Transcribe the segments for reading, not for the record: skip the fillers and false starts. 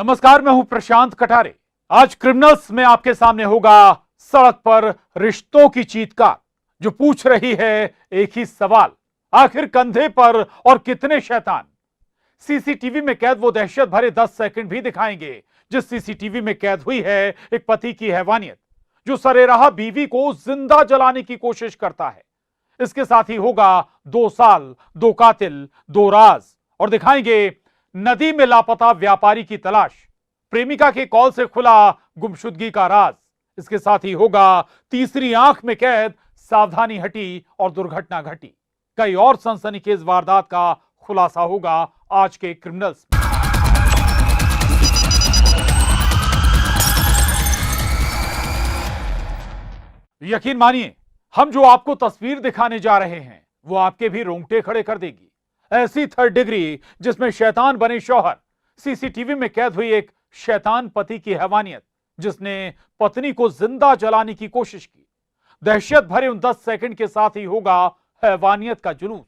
नमस्कार, मैं हूं प्रशांत कटारे। आज क्रिमिनल्स में आपके सामने होगा सड़क पर रिश्तों की चीत्कार, जो पूछ रही है एक ही सवाल, आखिर कंधे पर और कितने शैतान। सीसीटीवी में कैद वो दहशत भरे 10 सेकंड भी दिखाएंगे जिस सीसीटीवी में कैद हुई है एक पति की हैवानियत, जो सरेराह बीवी को जिंदा जलाने की कोशिश करता है। इसके साथ ही होगा 2 साल, 2 कातिल, 2 राज, और दिखाएंगे नदी में लापता व्यापारी की तलाश, प्रेमिका के कॉल से खुला गुमशुदगी का राज। इसके साथ ही होगा तीसरी आंख में कैद, सावधानी हटी और दुर्घटना घटी। कई और सनसनीखेज वारदात का खुलासा होगा आज के क्रिमिनल्स में। यकीन मानिए, हम जो आपको तस्वीर दिखाने जा रहे हैं वो आपके भी रोंगटे खड़े कर देगी। ऐसी 3rd डिग्री जिसमें शैतान बने शौहर, सीसीटीवी में कैद हुई एक शैतान पति की हैवानियत, जिसने पत्नी को जिंदा जलाने की कोशिश की। दहशत भरे उन 10 सेकंड के साथ ही होगा हैवानियत का जुलूस,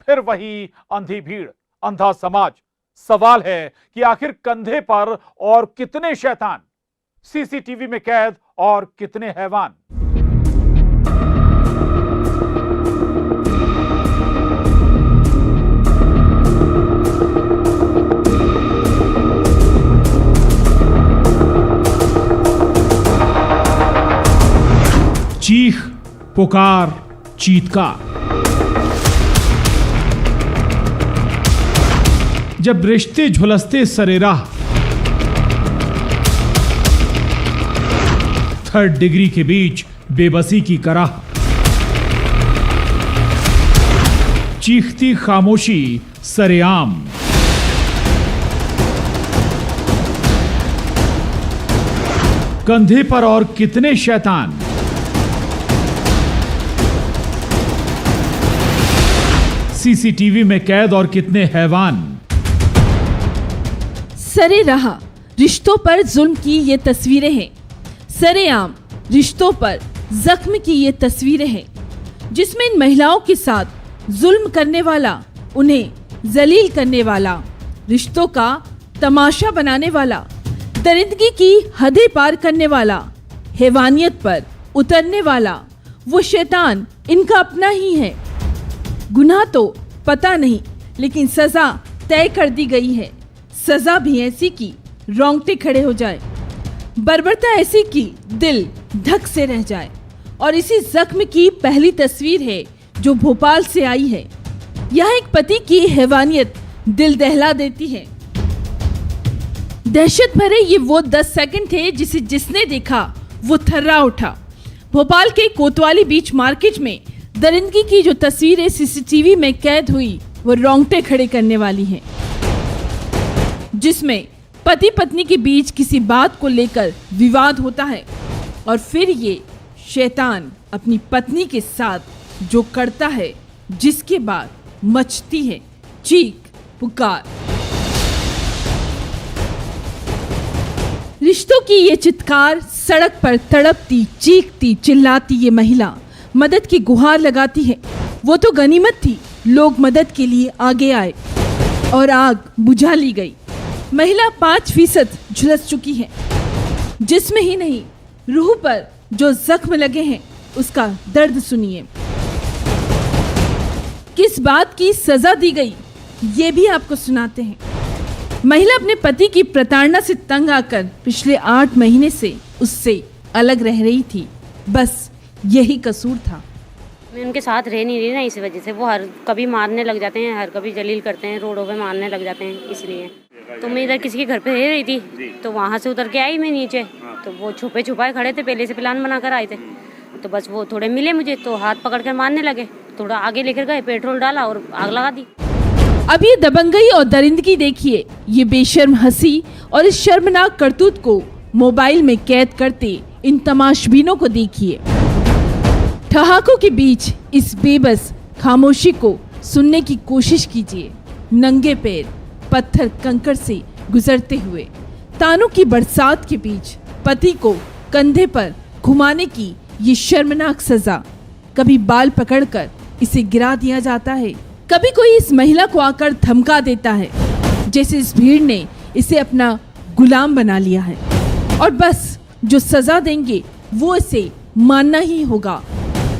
फिर वही अंधी भीड़, अंधा समाज। सवाल है कि आखिर कंधे पर और कितने शैतान, सीसीटीवी में कैद और कितने हैवान। चीख, पुकार, चीत्कार। जब रिश्ते झुलसते सरेराह, 3rd डिग्री के बीच बेबसी की कराह, चीखती खामोशी सरेआम। कंधे पर और कितने शैतान, सीसीटीवी में कैद और कितने हैवान। सरेराह रिश्तों पर जुल्म की ये तस्वीरें हैं, सरेआम रिश्तों पर जख्म की ये तस्वीरें हैं, जिसमें इन महिलाओं के साथ जुल्म करने वाला, उन्हें जलील करने वाला, रिश्तों का तमाशा बनाने वाला, दरिंदगी की हदें पार करने वाला, हैवानियत पर उतरने वाला वो शैतान इनका अपना ही है। गुनाह तो पता नहीं, लेकिन सजा तय कर दी गई है। सजा भी ऐसी कि रोंगटे खड़े हो जाए, बर्बरता ऐसी कि दिल धक से रह जाए। और इसी जख्म की पहली तस्वीर है जो भोपाल से आई है। यह एक पति की हैवानियत दिल दहला देती है। दहशत भरे ये वो 10 सेकंड थे जिसने देखा वो थर्रा उठा। भोपाल के कोतवाली बीच मार्केट में दरिंदगी की जो तस्वीरें सीसीटीवी में कैद हुई वो रोंगटे खड़े करने वाली हैं, जिसमें पति पत्नी के बीच किसी बात को लेकर विवाद होता है और फिर ये शैतान अपनी पत्नी के साथ जो करता है, जिसके बाद मचती है चीख पुकार। रिश्तों की ये चित्कार, सड़क पर तड़पती, चीखती, चिल्लाती ये महिला मदद की गुहार लगाती है। वो तो गनीमत थी, लोग मदद के लिए आगे आए और आग बुझा ली गई। महिला 5% झुलस चुकी है। जिस्म ही नहीं, रूह पर जो जख्म लगे हैं उसका दर्द सुनिए। किस बात की सजा दी गई ये भी आपको सुनाते हैं। महिला अपने पति की प्रताड़ना से तंग आकर पिछले 8 महीने से उससे अलग रह रही थी। बस यही कसूर था। मैं उनके साथ रह नहीं रही ना, इस वजह से वो हर कभी मारने लग जाते हैं, हर कभी जलील करते हैं, रोडों पे मारने लग जाते हैं। इसलिए तो मैं इधर किसी के घर पे रह रही थी, तो वहाँ से उतर के आई मैं नीचे, तो वो छुपे छुपाए खड़े थे, पहले से प्लान बना कर आए थे। तो बस वो थोड़े मिले मुझे तो हाथ पकड़ कर मारने लगे। थोड़ा आगे लेकर गए, पेट्रोल डाला और आग लगा दी। अब ये दबंगई और दरिंदगी देखिए, ये बेशर्म हंसी और इस शर्मनाक करतूत को मोबाइल में कैद करते इन तमाशबीनों को देखिए। ठहाकों के बीच इस बेबस खामोशी को सुनने की कोशिश कीजिए। नंगे पैर पत्थर कंकड़ से गुजरते हुए, तानों की बरसात के बीच पति को कंधे पर घुमाने की ये शर्मनाक सजा। कभी बाल पकड़कर इसे गिरा दिया जाता है, कभी कोई इस महिला को आकर धमका देता है, जैसे इस भीड़ ने इसे अपना गुलाम बना लिया है और बस जो सजा देंगे वो इसे मानना ही होगा।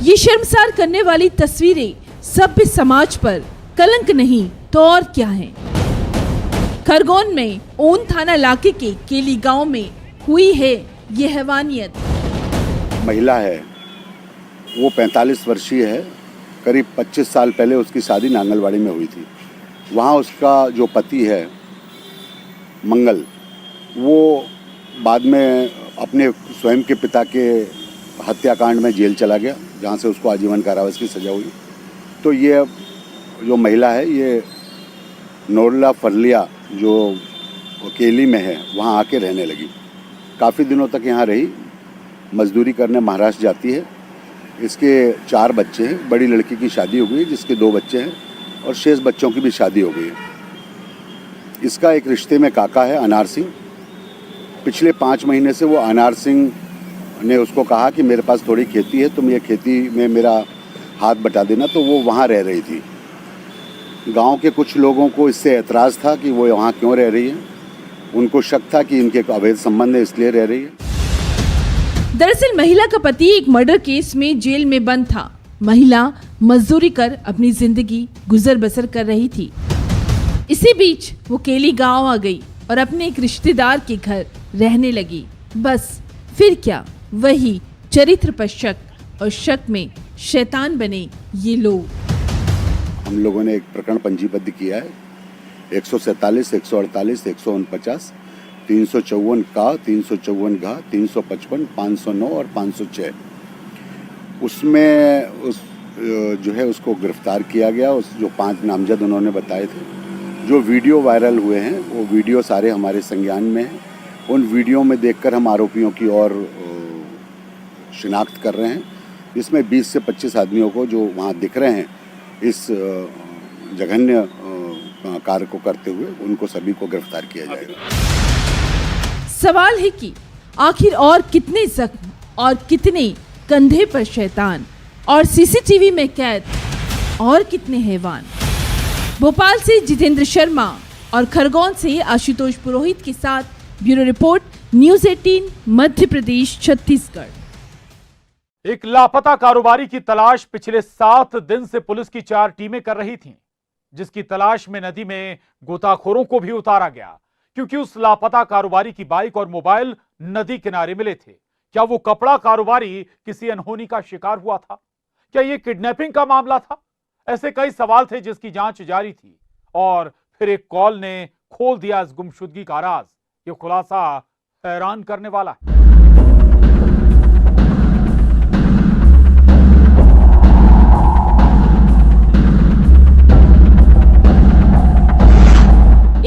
ये शर्मसार करने वाली तस्वीरें सभ्य समाज पर कलंक नहीं तो और क्या है। खरगोन में ओन थाना इलाके के केली गांव में हुई है ये हैवानियत। महिला है, वो 45 वर्षीय है। करीब 25 साल पहले उसकी शादी नांगलवाड़ी में हुई थी। वहाँ उसका जो पति है मंगल, वो बाद में अपने स्वयं के पिता के हत्याकांड में जेल चला गया, जहाँ से उसको आजीवन कारावास की सज़ा हुई। तो ये जो महिला है ये नोरला फरलिया जो केली में है वहाँ आके रहने लगी। काफ़ी दिनों तक यहाँ रही, मजदूरी करने महाराष्ट्र जाती है। इसके 4 बच्चे हैं। बड़ी लड़की की शादी हो गई है जिसके 2 बच्चे हैं और शेष बच्चों की भी शादी हो गई है। इसका एक रिश्ते में काका है अनार सिंह। पिछले 5 महीने से वो अनार सिंह ने उसको कहा कि मेरे पास थोड़ी खेती है, तुम ये खेती में मेरा हाथ बटा देना। तो वो वहाँ रह रही थी। गांव के कुछ लोगों को इससे एतराज़ था कि वो वहाँ क्यों रह रही है। उनको शक था कि इनके अवैध संबंध है इसलिए रह रही है। दरअसल महिला का पति एक मर्डर केस में जेल में बंद था। महिला मजदूरी कर अपनी जिंदगी गुजर बसर कर रही थी। इसी बीच वो केली गांव आ गई और अपने एक रिश्तेदार के घर रहने लगी। बस फिर क्या, वही चरित्र पर शक और शक में शैतान बने ये लोग। हम लोगों ने एक प्रकरण पंजीबद्ध किया है। 147, 148, 149, 354 का, 354 घा, 355, 509 और 506। उसमें उस जो है उसको गिरफ्तार किया गया। उस जो 5 नामजद उन्होंने बताए थे, जो वीडियो वायरल हुए हैं वो वीडियो सारे हमारे संज्ञान में हैं। उन वीडियो में देखकर हम आरोपियों की और शिनाख्त कर रहे हैं। इसमें 20 से 25 आदमियों को जो वहाँ दिख रहे हैं इस जघन्य कार्य को करते हुए, उनको सभी को गिरफ्तार किया जाएगा। सवाल है कि आखिर और कितने जख्म और कितने कंधे पर शैतान और सीसीटीवी में कैद और कितने हैवान। भोपाल से जितेंद्र शर्मा और खरगोन से आशुतोष पुरोहित के साथ bureau report, news 18 Madhya Pradesh Chhattisgarh. एक लापता कारोबारी की तलाश पिछले 7 दिन से पुलिस की 4 टीमें कर रही थीं, जिसकी तलाश में नदी में गोताखोरों को भी उतारा गया, क्योंकि उस लापता कारोबारी की बाइक और मोबाइल नदी किनारे मिले थे। क्या वो कपड़ा कारोबारी किसी अनहोनी का शिकार हुआ था? क्या ये किडनैपिंग का मामला था? ऐसे कई सवाल थे जिसकी जांच जारी थी और फिर एक कॉल ने खोल दिया इस गुमशुदगी का राज। ये खुलासा हैरान करने वाला है।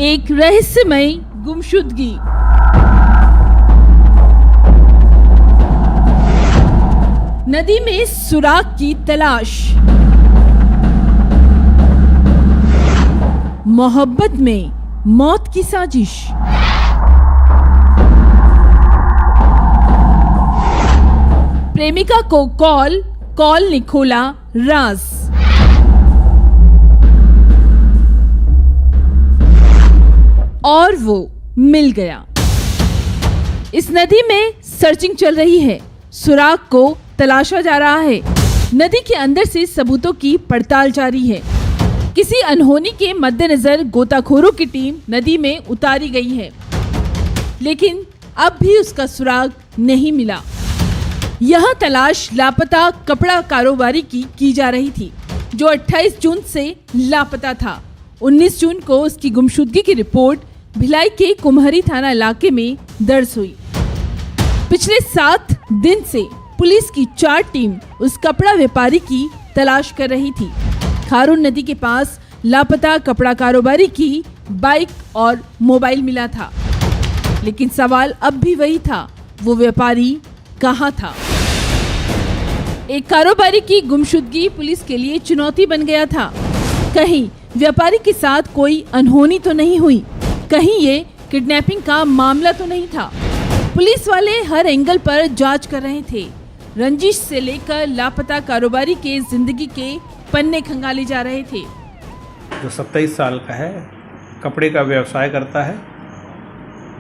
एक रहस्यमय गुमशुदगी। नदी में सुराग की तलाश। मोहब्बत में मौत की साजिश। प्रेमिका को कॉल ने खोला राज। और वो मिल गया। इस नदी में सर्चिंग चल रही है। सुराग को तलाशा जा रहा है। नदी के अंदर से सबूतों की पड़ताल जारी है। किसी अनहोनी के मद्देनजर गोताखोरों की टीम नदी में उतारी गई है, लेकिन अब भी उसका सुराग नहीं मिला। यह तलाश लापता कपड़ा कारोबारी की जा रही थी, जो 28 जून से लापता था। 19 जून को उसकी गुमशुदगी की रिपोर्ट भिलाई के कुम्हरी थाना इलाके में दर्ज हुई। पिछले 7 दिन से पुलिस की 4 टीम उस कपड़ा व्यापारी की तलाश कर रही थी। खारून नदी के पास लापता कपड़ा कारोबारी की बाइक और मोबाइल मिला था, लेकिन सवाल अब भी वही था, वो व्यापारी कहाँ था? एक कारोबारी की गुमशुदगी पुलिस के लिए चुनौती बन गया था। कहीं व्यापारी के साथ कोई अनहोनी तो नहीं हुई, कहीं ये किडनैपिंग का मामला तो नहीं था। पुलिस वाले हर एंगल पर जांच कर रहे थे। रंजिश से लेकर लापता कारोबारी के जिंदगी के पन्ने खंगाले जा रहे थे। जो 27 साल का है, कपड़े का व्यवसाय करता है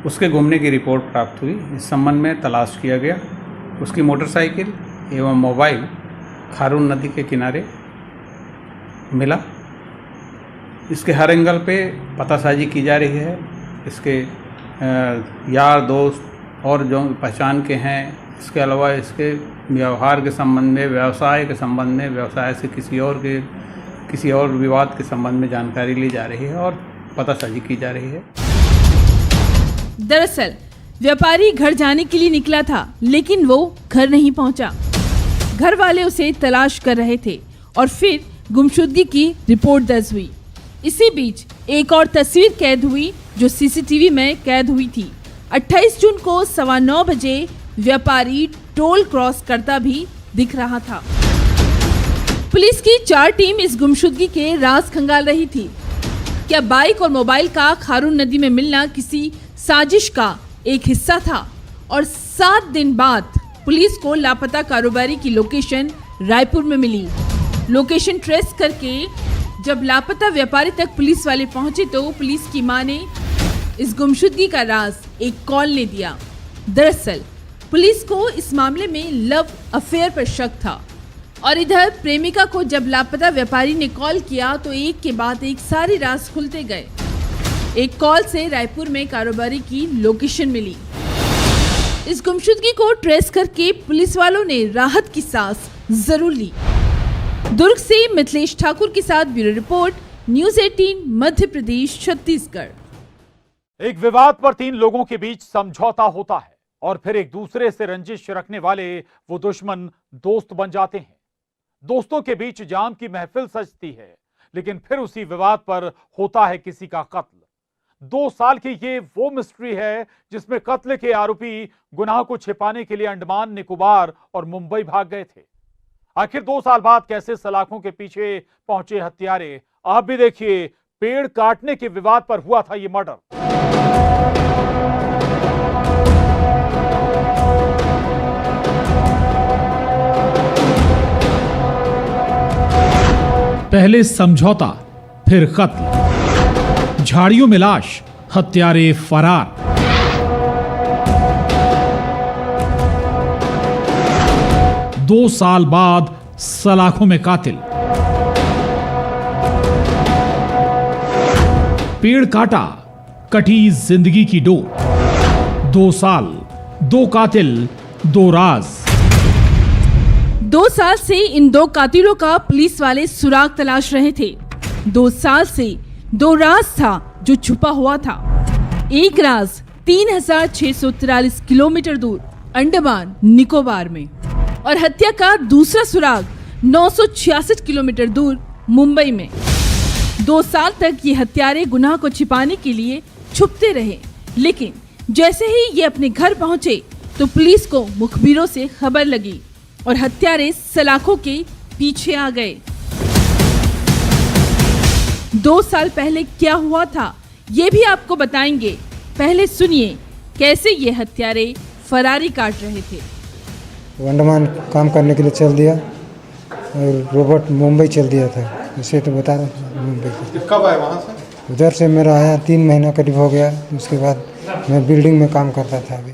उसके गुमने की रिपोर्ट प्राप्त हुई। इस संबंध में तलाश किया गया। उसकी मोटरसाइकिल एवं मोबाइल खारून नदी के किनारे मिला। इसके हर एंगल पे पतासाजी की जा रही है। इसके यार दोस्त और जो पहचान के हैं, इसके अलावा इसके व्यवहार के संबंध में, व्यवसाय के संबंध में, व्यवसाय से किसी और विवाद के संबंध में जानकारी ली जा रही है और पतासाजी की जा रही है। दरअसल व्यापारी घर जाने के लिए निकला था, लेकिन वो घर नहीं पहुंचा। घर वाले उसे तलाश कर रहे थे और फिर गुमशुदगी की रिपोर्ट दर्ज हुई। इसी बीच एक और तस्वीर कैद हुई जो सीसीटीवी में कैद हुई थी। 28 जून को 9:15 बजे व्यापारी टोल क्रॉस करता भी दिख रहा था। पुलिस की 4 टीम इस गुमशुदगी के राज खंगाल रही थी। क्या बाइक और मोबाइल का खारून नदी में मिलना किसी साजिश का एक हिस्सा था? और 7 दिन बाद पुलिस को लापता कारोबारी की लोकेशन रायपुर में मिली। लोकेशन ट्रेस करके जब लापता व्यापारी तक पुलिस वाले पहुंचे तो पुलिस की मां ने इस गुमशुदगी का राज एक कॉल ने दिया। दरअसल पुलिस को इस मामले में लव अफेयर पर शक था और इधर प्रेमिका को जब लापता व्यापारी ने कॉल किया तो एक के बाद एक सारे राज खुलते गए। एक कॉल से रायपुर में कारोबारी की लोकेशन मिली। इस गुमशुदगी को ट्रेस करके पुलिस वालों ने राहत की सांस जरूर ली। दुर्ग से मिथिलेश ठाकुर के साथ bureau report, news 18 Madhya Pradesh Chhattisgarh. एक विवाद पर 3 लोगों के बीच समझौता होता है और फिर एक दूसरे से रंजिश रखने वाले वो दुश्मन दोस्त बन जाते हैं। दोस्तों के बीच जाम की महफिल सजती है, लेकिन फिर उसी विवाद पर होता है किसी का कत्ल। 2 साल की ये वो मिस्ट्री है जिसमें कत्ल के आरोपी गुनाह को छिपाने के लिए अंडमान निकोबार और मुंबई भाग गए थे। आखिर 2 साल बाद कैसे सलाखों के पीछे पहुंचे हत्यारे, आप भी देखिए। पेड़ काटने के विवाद पर हुआ था ये मर्डर। पहले समझौता, फिर कत्ल, झाड़ियों में लाश, हत्यारे फरार। दो साल बाद सलाखों में कातिल। पेड़ काटा, कटी जिंदगी की डोर। 2 साल, 2 कातिल, 2 राज। 2 साल से इन 2 कातिलों का पुलिस वाले सुराग तलाश रहे थे। 2 साल से 2 राज था जो छुपा हुआ था। एक राज 3643 किलोमीटर दूर अंडमान निकोबार में और हत्या का दूसरा सुराग 966 किलोमीटर दूर मुंबई में। 2 साल तक ये हत्यारे गुनाह को छिपाने के लिए छुपते रहे, लेकिन जैसे ही ये अपने घर पहुंचे तो पुलिस को मुखबिरों से खबर लगी और हत्यारे सलाखों के पीछे आ गए। 2 साल पहले क्या हुआ था ये भी आपको बताएंगे। पहले सुनिए कैसे ये हत्यारे फरारी काट रहे थे। अंडमान काम करने के लिए चल दिया और रोबोट मुंबई चल दिया था, इसे तो बता रहा था। मुंबई कब आए वहाँ से? उधर से मेरा आया 3 महीना करीब हो गया। उसके बाद मैं बिल्डिंग में काम करता था। अभी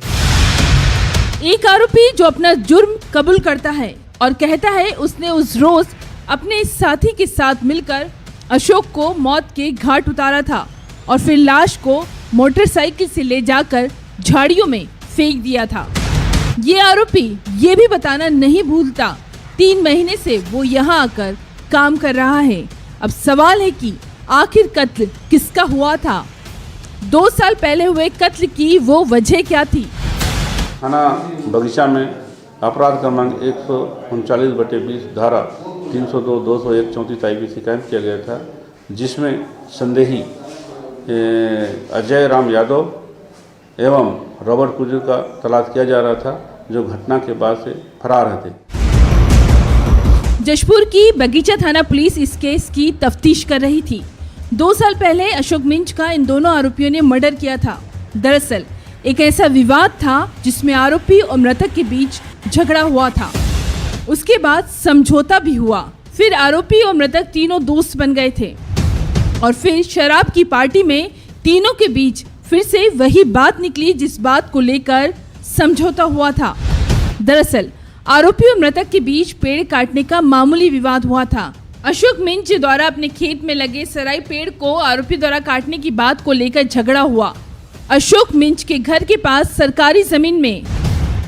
एक आरोपी जो अपना जुर्म कबूल करता है और कहता है उसने उस रोज अपने साथी के साथ मिलकर अशोक को मौत के घाट उतारा था और फिर लाश को मोटरसाइकिल से ले जाकर झाड़ियों में फेंक दिया था। ये आरोपी ये भी बताना नहीं भूलता 3 महीने से वो यहाँ आकर काम कर रहा है। अब सवाल है कि आखिर कत्ल किसका हुआ था? 2 साल पहले हुए कत्ल की वो वजह क्या थी? थाना बगीचा में अपराध क्रमांक 139/20 धारा 302, 201, 34 IPC कैंप किया गया था, जिसमें संदेही अजय राम यादव एवं रॉबर्ट कुजूर का तलाश किया जा रहा था, जो घटना के बाद से फरार थे। जशपुर की बगीचा थाना पुलिस इस केस की तफ्तीश कर रही थी। 2 साल पहले अशोक मिंज का इन दोनों आरोपियों ने मर्डर किया था। दरअसल एक ऐसा विवाद था जिसमें आरोपी और मृतक के बीच झगड़ा हुआ था। उसके बाद समझौता भी हुआ। फिर आरोपी और मृतक तीनों दोस्त बन गए थे और फिर शराब की पार्टी में तीनों के बीच फिर से वही बात निकली जिस बात को लेकर समझौता हुआ था। दरअसल आरोपी और मृतक के बीच पेड़ काटने का मामूली विवाद हुआ था। अशोक मिंज द्वारा अपने खेत में लगे सराई पेड़ को आरोपी द्वारा काटने की बात को लेकर झगड़ा हुआ। अशोक मिंज के घर के पास सरकारी जमीन में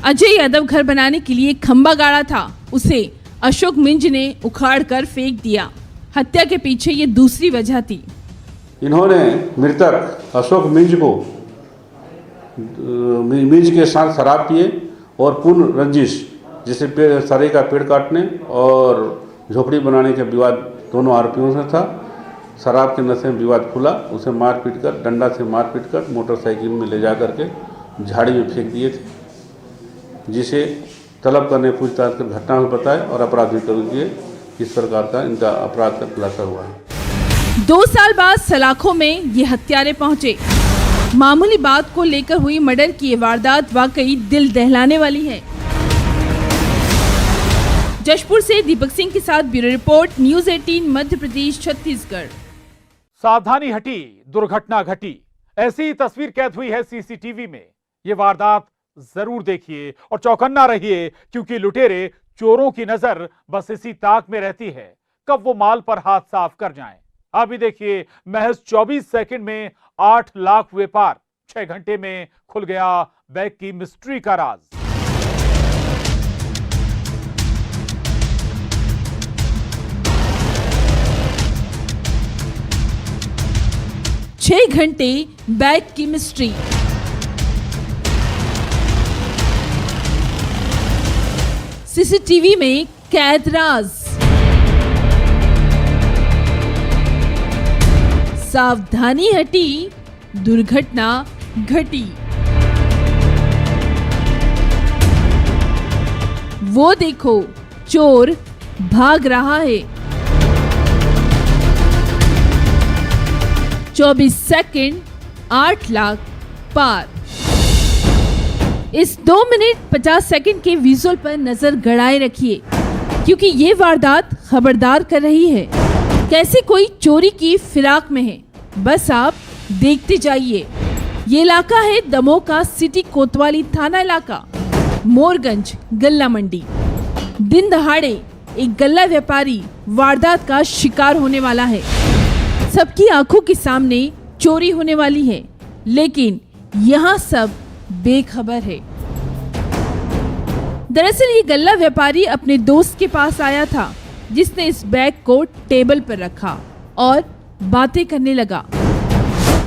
अजय यादव घर बनाने के लिए खंबा गाड़ा था, उसे अशोक मिंज ने उखाड़कर फेंक दिया। हत्या के पीछे ये दूसरी वजह थी। इन्होंने मृतक अशोक मिंज के साथ शराब पिए और पूर्ण रंजिश जिसे सराई का पेड़ काटने और झोपड़ी बनाने के विवाद दोनों आरोपियों से था। शराब के नशे में विवाद खुला, उसे मारपीट कर डंडा से मारपीट कर मोटरसाइकिल में ले जा करके झाड़ी में फेंक दिए थे, जिसे तलब करने पूछताछ कर घटना में बताया और अपराधी कर दिए। इस प्रकार का इनका अपराध का खुलासा हुआ है। 2 साल बाद सलाखों में ये हत्यारे पहुंचे। मामूली बात को लेकर हुई मर्डर की ये वारदात वाकई दिल दहलाने वाली है। जशपुर से दीपक सिंह के साथ bureau report, news 18 Madhya Pradesh Chhattisgarh. सावधानी हटी, दुर्घटना घटी, ऐसी तस्वीर कैद हुई है सीसीटीवी में। ये वारदात जरूर देखिए और चौकन्ना रहिए, क्योंकि लुटेरे चोरों की नजर बस इसी ताक में रहती है कब वो माल पर हाथ साफ कर जाएं। अभी देखिए, महज 24 सेकंड में 8 लाख हुए पार। 6 घंटे में खुल गया बैग की मिस्ट्री का राज। 6 घंटे बैग की मिस्ट्री। सीसीटीवी में कैद राज। सावधानी हटी, दुर्घटना घटी। वो देखो, चोर भाग रहा है। 24 सेकंड, 8 लाख पार। इस 2 मिनट 50 सेकंड के विजुअल पर नजर गड़ाए रखिए, क्योंकि ये वारदात खबरदार कर रही है। कैसे कोई चोरी की फिराक में है, बस आप देखते जाइए। ये इलाका है दमोह का सिटी कोतवाली थाना इलाका, मोरगंज गल्ला मंडी। दिन दहाड़े एक गल्ला व्यापारी वारदात का शिकार होने वाला है। सबकी आंखों के सामने चोरी होने वाली है, लेकिन यहाँ सब बेखबर है। दरअसल ये गल्ला व्यापारी अपने दोस्त के पास आया था, जिसने इस बैग को टेबल पर रखा और बातें करने लगा।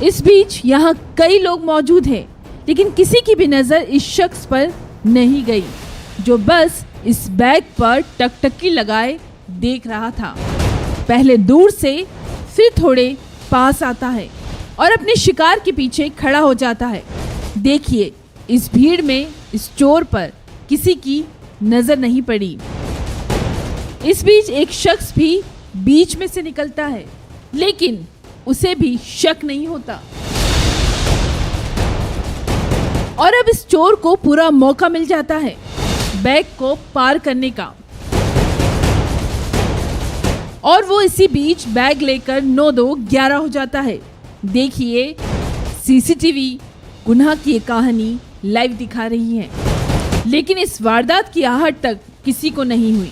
इस बीच यहाँ कई लोग मौजूद हैं, लेकिन किसी की भी नजर इस शख्स पर नहीं गई, जो बस इस बैग पर टकटकी लगाए देख रहा था। पहले दूर से, फिर थोड़े पास आता है और अपने शिकार के पीछे खड़ा हो जाता है। देखिए, इस भीड़ में इस चोर पर किसी की नजर नहीं पड़ी। इस बीच एक शख्स भी बीच में से निकलता है, लेकिन उसे भी शक नहीं होता। और अब इस चोर को पूरा मौका मिल जाता है बैग को पार करने का, और वो इसी बीच बैग लेकर 9-2-11 हो जाता है। देखिए, सीसीटीवी गुनाह की ये कहानी लाइव दिखा रही है, लेकिन इस वारदात की आहट तक किसी को नहीं हुई।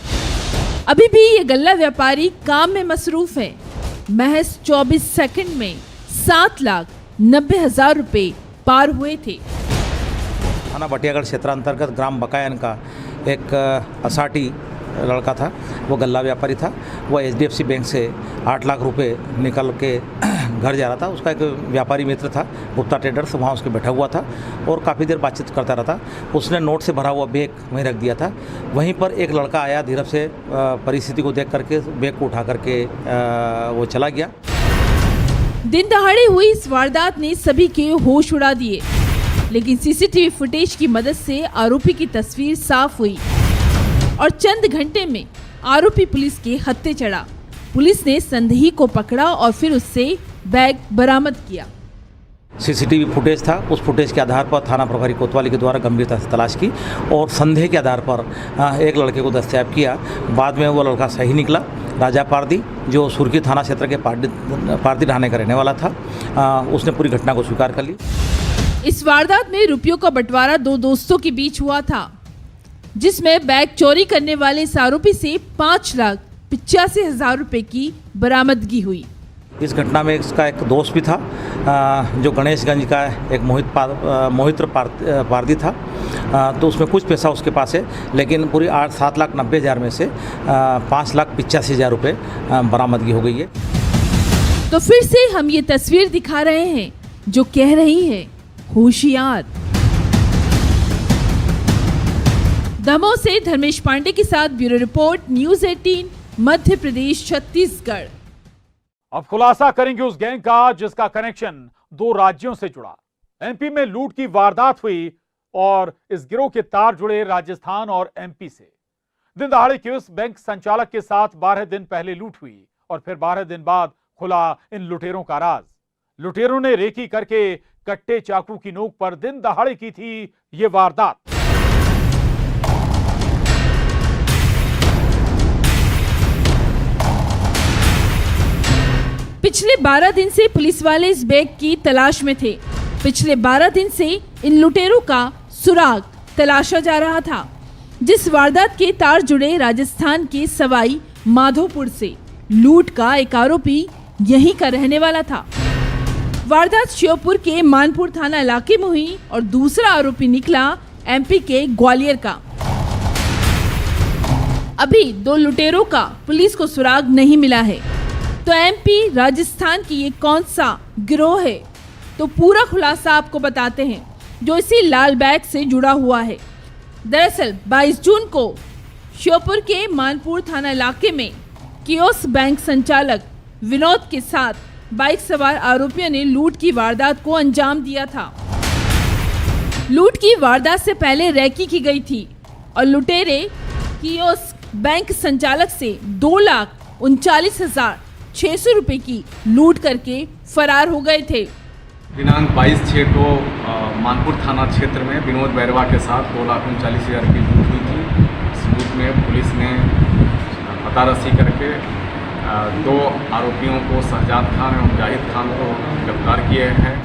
अभी भी ये गल्ला व्यापारी काम में मसरूफ है। महज 24 सेकंड में 7,90,000 रुपए पार हुए थे। थाना बटियागढ़ क्षेत्रांतर्गत ग्राम बकायन का एक असाटी लड़का था, वो गल्ला व्यापारी था। वो HDFC बैंक से 8 लाख रुपए निकल के घर जा रहा था। उसका एक व्यापारी मित्र था, गुप्ता ट्रेडर्स, वहाँ उसके बैठा हुआ था और काफ़ी देर बातचीत करता रहा था। उसने नोट से भरा हुआ बैग वहीं रख दिया था। वहीं पर एक लड़का आया, धीरे से परिस्थिति को देख करके बैग को उठा करके वो चला गया। दिन दहाड़े हुई इस वारदात ने सभी के होश उड़ा दिए, लेकिन सीसीटीवी फुटेज की मदद से आरोपी की तस्वीर साफ हुई और चंद घंटे में आरोपी पुलिस के हत्थे चढ़ा। पुलिस ने संदेही को पकड़ा और फिर उससे बैग बरामद किया। सीसीटीवी फुटेज था, उस फुटेज के आधार पर थाना प्रभारी कोतवाली के द्वारा गंभीरता से तलाश की और संदेह के आधार पर एक लड़के को दस्तयाब किया। बाद में वो लड़का सही निकला, राजा पारदी, जो सुर्खी थाना क्षेत्र के पारदी ढाणे का रहने वाला था। उसने पूरी घटना को स्वीकार कर ली। इस वारदात में रुपयों का बंटवारा दो दोस्तों के बीच हुआ था, जिसमें बैग चोरी करने वाले इस आरोपी से 5,85,000 रुपए की बरामदगी हुई। इस घटना में इसका एक दोस्त भी था जो गणेशगंज का एक मोहित्र पारदी था। तो उसमें कुछ पैसा उसके पास है, लेकिन पूरी 7,90,000 में से 5,85,000 रुपये बरामदगी हो गई है। तो फिर से हम ये तस्वीर दिखा रहे हैं जो कह रही है होशियार। दमोह से धर्मेश पांडे के साथ bureau report, news 18, Madhya Pradesh, Chhattisgarh. अब खुलासा करेंगे उस गैंग का जिसका कनेक्शन 2 राज्यों से जुड़ा। एमपी में लूट की वारदात हुई और इस गिरोह के तार जुड़े राजस्थान और एमपी से। दिन दहाड़े कियोस्क बैंक संचालक के साथ 12 दिन पहले लूट हुई और फिर 12 दिन बाद खुला इन लुटेरों का राज। लुटेरों ने रेकी करके कट्टे चाकू की नोक पर दिन दहाड़े की थी ये वारदात। पिछले 12 दिन से पुलिस वाले इस बैग की तलाश में थे। पिछले 12 दिन से इन लुटेरों का सुराग तलाशा जा रहा था, जिस वारदात के तार जुड़े राजस्थान के सवाई माधोपुर से। लूट का एक आरोपी यहीं का रहने वाला था। वारदात श्योपुर के मानपुर थाना इलाके में हुई और दूसरा आरोपी निकला एमपी के ग्वालियर का। अभी 2 लुटेरों का पुलिस को सुराग नहीं मिला है। तो एमपी राजस्थान की ये कौन सा गिरोह है, तो पूरा खुलासा आपको बताते हैं जो इसी लाल बैग से जुड़ा हुआ है। दरअसल 22 जून को श्योपुर के मानपुर थाना इलाके में कियोस्क बैंक संचालक विनोद के साथ बाइक सवार आरोपियों ने लूट की वारदात को अंजाम दिया था। लूट की वारदात से पहले रैकी की गई थी और लुटेरे कियोस्क बैंक संचालक से 2,39,600 रुपए की लूट करके फरार हो गए थे। दिनांक 22/6 को मानपुर थाना क्षेत्र में विनोद बैरवा के साथ 2,39,000 की लूट हुई थी। इस लूट में पुलिस ने पतारसी करके 2 आरोपियों को शहजाद खान एवं जाहिद खान को गिरफ्तार किए हैं।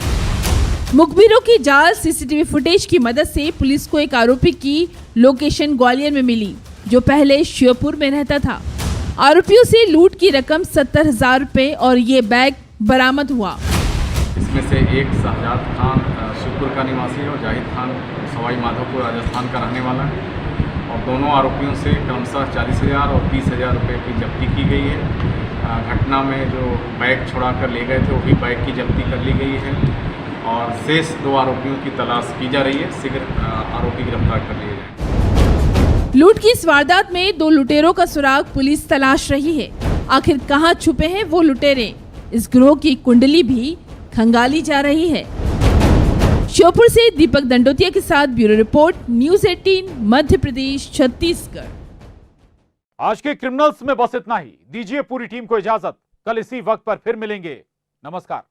मुखबिरों की जाल सीसीटीवी फुटेज की मदद से पुलिस को एक आरोपी की लोकेशन ग्वालियर में मिली, जो पहले श्योपुर में रहता था। आरोपियों से लूट की रकम 70,000 रुपए और ये बैग बरामद हुआ। इसमें से एक शहजाद खान शिवपुर का निवासी है और जाहिद खान सवाई माधोपुर राजस्थान का रहने वाला है। और दोनों आरोपियों से क्रमशः 40,000 और 30,000 रुपये की जब्ती की गई है। घटना में जो बैग छुड़ा कर ले गए थे वो भी बैग की जब्ती कर ली गई है और शेष 2 आरोपियों की तलाश की जा रही है। शीघ्र आरोपी गिरफ्तार कर लिए जाए। लूट की इस वारदात में 2 लुटेरों का सुराग पुलिस तलाश रही है। आखिर कहां छुपे हैं वो लुटेरे, इस गिरोह की कुंडली भी खंगाली जा रही है। श्योपुर से दीपक दंडोतिया के साथ bureau report, news 18, Madhya Pradesh, Chhattisgarh. आज के क्रिमिनल्स में बस इतना ही। दीजिए पूरी टीम को इजाजत। कल इसी वक्त पर फिर मिलेंगे। नमस्कार।